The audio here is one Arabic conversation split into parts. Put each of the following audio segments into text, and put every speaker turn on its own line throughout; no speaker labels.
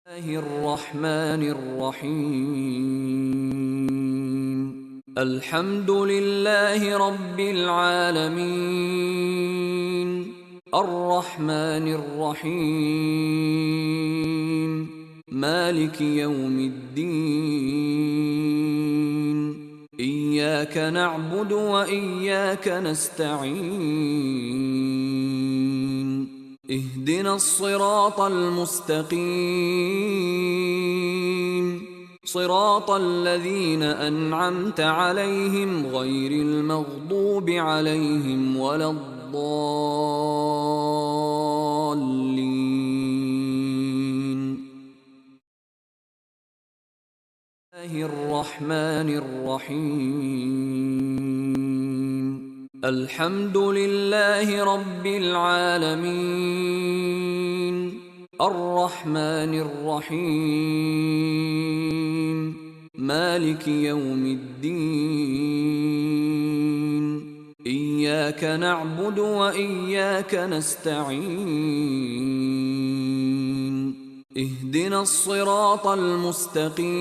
الله الرحمن الرحيم. الحمد لله رب العالمين، الرحمن الرحيم، مالك يوم الدين. إياك نعبد وإياك نستعين. اهدنا الصراط المستقيم، صراط الذين أنعمت عليهم غير المغضوب عليهم ولا الضالين. الله الرحمن الرحيم. الحمد لله رب العالمين، الرحمن الرحيم، مالك يوم الدين. إياك نعبد وإياك نستعين. اهدنا الصراط المستقيم،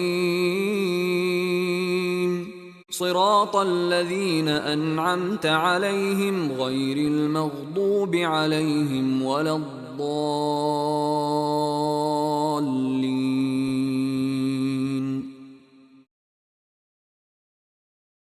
صراط الذين أنعمت عليهم غير المغضوب عليهم ولا الضالين.